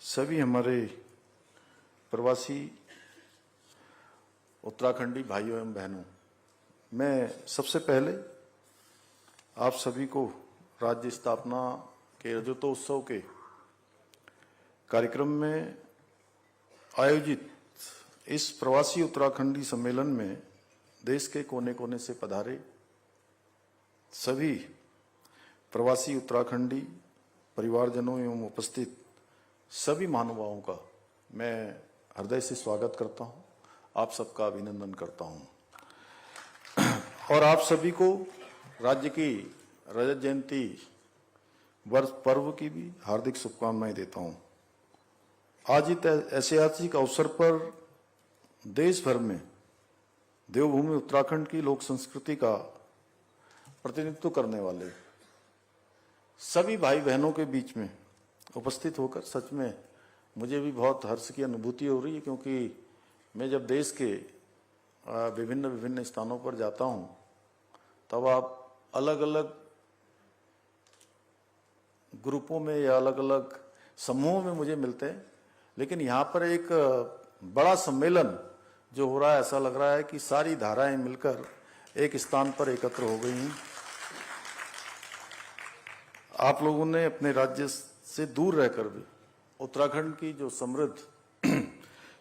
सभी हमारे प्रवासी उत्तराखंडी भाइयों एवं बहनों, मैं सबसे पहले आप सभी को राज्य स्थापना के रजतोत्सव के कार्यक्रम में आयोजित इस प्रवासी उत्तराखंडी सम्मेलन में देश के कोने कोने से पधारे सभी प्रवासी उत्तराखंडी परिवारजनों एवं उपस्थित सभी महानुभावों का मैं हृदय से स्वागत करता हूं, आप सबका अभिनंदन करता हूं और आप सभी को राज्य की रजत जयंती वर्ष पर्व की भी हार्दिक शुभकामनाएं देता हूं। आज इस ऐतिहासिक अवसर पर देश भर में देवभूमि उत्तराखंड की लोक संस्कृति का प्रतिनिधित्व करने वाले सभी भाई बहनों के बीच में उपस्थित होकर सच में मुझे भी बहुत हर्ष की अनुभूति हो रही है, क्योंकि मैं जब देश के विभिन्न स्थानों पर जाता हूं तब आप अलग अलग ग्रुपों में या अलग अलग समूहों में मुझे मिलते हैं, लेकिन यहाँ पर एक बड़ा सम्मेलन जो हो रहा है, ऐसा लग रहा है कि सारी धाराएं मिलकर एक स्थान पर एकत्र हो गई हैं। आप लोगों ने अपने राज्य से दूर रहकर भी उत्तराखंड की जो समृद्ध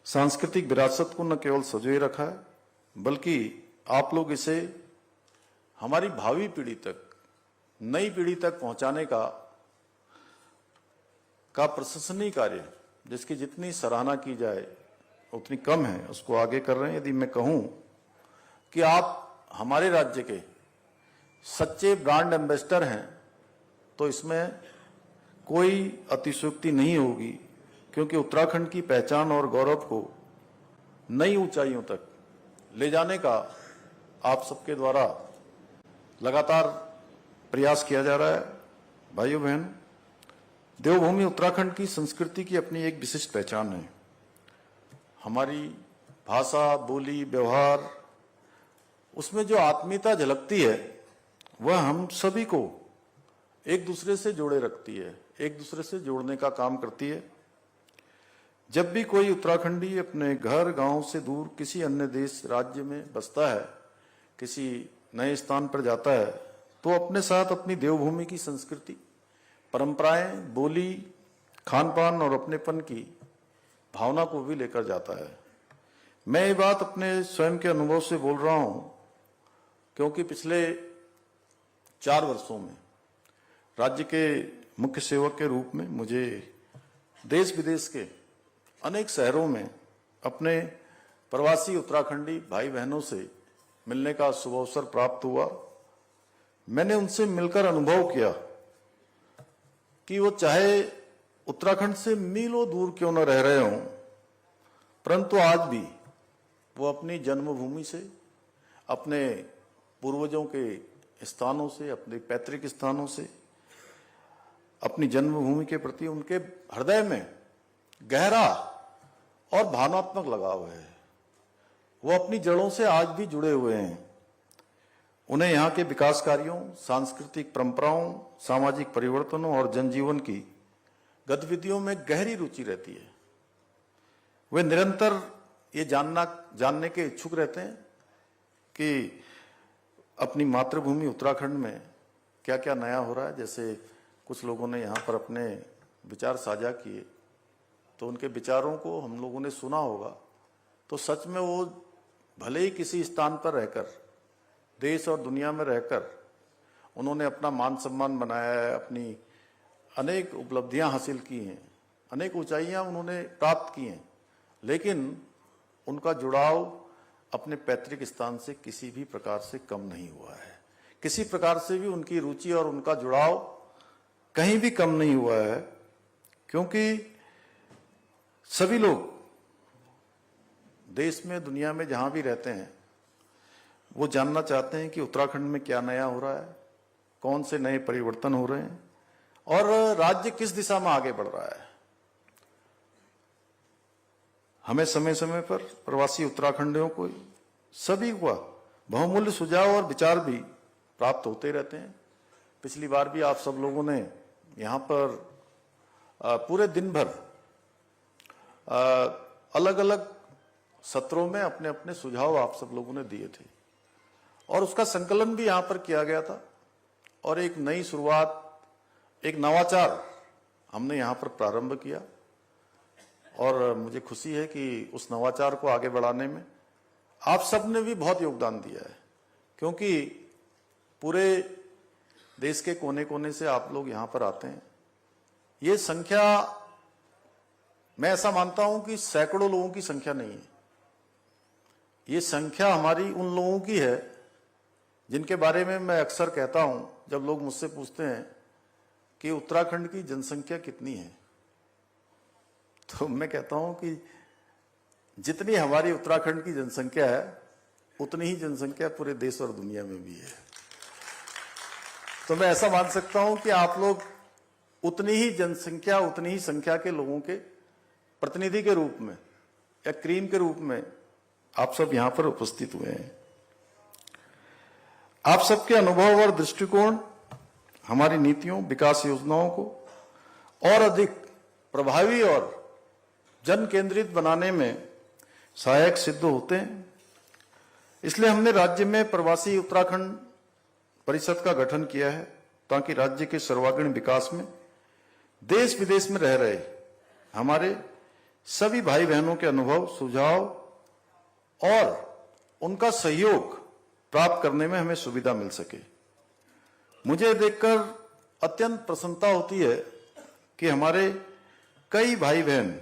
सांस्कृतिक विरासत को न केवल संजोए रखा है, बल्कि आप लोग इसे हमारी भावी पीढ़ी तक, नई पीढ़ी तक पहुंचाने का प्रशंसनीय कार्य, जिसकी जितनी सराहना की जाए उतनी कम है, उसको आगे कर रहे हैं। यदि मैं कहूं कि आप हमारे राज्य के सच्चे ब्रांड एम्बेसडर हैं तो इसमें कोई अतिशयोक्ति नहीं होगी, क्योंकि उत्तराखंड की पहचान और गौरव को नई ऊंचाइयों तक ले जाने का आप सबके द्वारा लगातार प्रयास किया जा रहा है। भाइयों बहन, देवभूमि उत्तराखंड की संस्कृति की अपनी एक विशिष्ट पहचान है। हमारी भाषा, बोली, व्यवहार, उसमें जो आत्मीयता झलकती है वह हम सभी को एक दूसरे से जोड़े रखती है, एक दूसरे से जोड़ने का काम करती है। जब भी कोई उत्तराखंडी अपने घर गांव से दूर किसी अन्य देश राज्य में बसता है, किसी नए स्थान पर जाता है, तो अपने साथ अपनी देवभूमि की संस्कृति, परंपराएं, बोली, खान-पान और अपनेपन की भावना को भी लेकर जाता है। मैं ये बात अपने स्वयं के अनुभव से बोल रहा हूं, क्योंकि पिछले 4 वर्षों में राज्य के मुख्य सेवक के रूप में मुझे देश विदेश के अनेक शहरों में अपने प्रवासी उत्तराखंडी भाई बहनों से मिलने का शुभ अवसर प्राप्त हुआ। मैंने उनसे मिलकर अनुभव किया कि वो चाहे उत्तराखंड से मीलों दूर क्यों न रह रहे हों, परंतु आज भी वो अपनी जन्मभूमि से, अपने पूर्वजों के स्थानों से, अपने पैतृक स्थानों से, अपनी जन्मभूमि के प्रति उनके हृदय में गहरा और भावनात्मक लगाव है। वो अपनी जड़ों से आज भी जुड़े हुए हैं। उन्हें यहाँ के विकास कार्यों, सांस्कृतिक परंपराओं, सामाजिक परिवर्तनों और जनजीवन की गतिविधियों में गहरी रुचि रहती है। वे निरंतर ये जानने के इच्छुक रहते हैं कि अपनी मातृभूमि उत्तराखंड में क्या क्या नया हो रहा है। जैसे कुछ लोगों ने यहाँ पर अपने विचार साझा किए, तो उनके विचारों को हम लोगों ने सुना होगा, तो सच में वो भले ही किसी स्थान पर रहकर, देश और दुनिया में रहकर उन्होंने अपना मान सम्मान बनाया है, अपनी अनेक उपलब्धियां हासिल की हैं, अनेक ऊंचाइयां उन्होंने प्राप्त की हैं, लेकिन उनका जुड़ाव अपने पैतृक स्थान से किसी भी प्रकार से कम नहीं हुआ है। किसी प्रकार से भी उनकी रुचि और उनका जुड़ाव कहीं भी कम नहीं हुआ है, क्योंकि सभी लोग देश में, दुनिया में जहां भी रहते हैं, वो जानना चाहते हैं कि उत्तराखंड में क्या नया हो रहा है, कौन से नए परिवर्तन हो रहे हैं और राज्य किस दिशा में आगे बढ़ रहा है। हमें समय समय पर प्रवासी उत्तराखंडियों को, सभी को बहुमूल्य सुझाव और विचार भी प्राप्त होते रहते हैं। पिछली बार भी आप सब लोगों ने यहाँ पर पूरे दिन भर अलग अलग सत्रों में अपने अपने सुझाव आप सब लोगों ने दिए थे और उसका संकलन भी यहां पर किया गया था और एक नई शुरुआत, एक नवाचार हमने यहां पर प्रारंभ किया और मुझे खुशी है कि उस नवाचार को आगे बढ़ाने में आप सब ने भी बहुत योगदान दिया है, क्योंकि पूरे देश के कोने कोने से आप लोग यहां पर आते हैं। ये संख्या, मैं ऐसा मानता हूं कि सैकड़ों लोगों की संख्या नहीं है। ये संख्या हमारी उन लोगों की है जिनके बारे में मैं अक्सर कहता हूं, जब लोग मुझसे पूछते हैं कि उत्तराखंड की जनसंख्या कितनी है, तो मैं कहता हूं कि जितनी हमारी उत्तराखंड की जनसंख्या है उतनी ही जनसंख्या पूरे देश और दुनिया में भी है। तो मैं ऐसा मान सकता हूं कि आप लोग उतनी ही जनसंख्या, उतनी ही संख्या के लोगों के प्रतिनिधि के रूप में या क्रीम के रूप में आप सब यहां पर उपस्थित हुए हैं। आप सबके अनुभव और दृष्टिकोण हमारी नीतियों, विकास योजनाओं को और अधिक प्रभावी और जन केंद्रित बनाने में सहायक सिद्ध होते हैं। इसलिए हमने राज्य में प्रवासी उत्तराखंड परिषद का गठन किया है, ताकि राज्य के सर्वांगीण विकास में देश विदेश में रह रहे हमारे सभी भाई बहनों के अनुभव, सुझाव और उनका सहयोग प्राप्त करने में हमें सुविधा मिल सके। मुझे देखकर अत्यंत प्रसन्नता होती है कि हमारे कई भाई बहन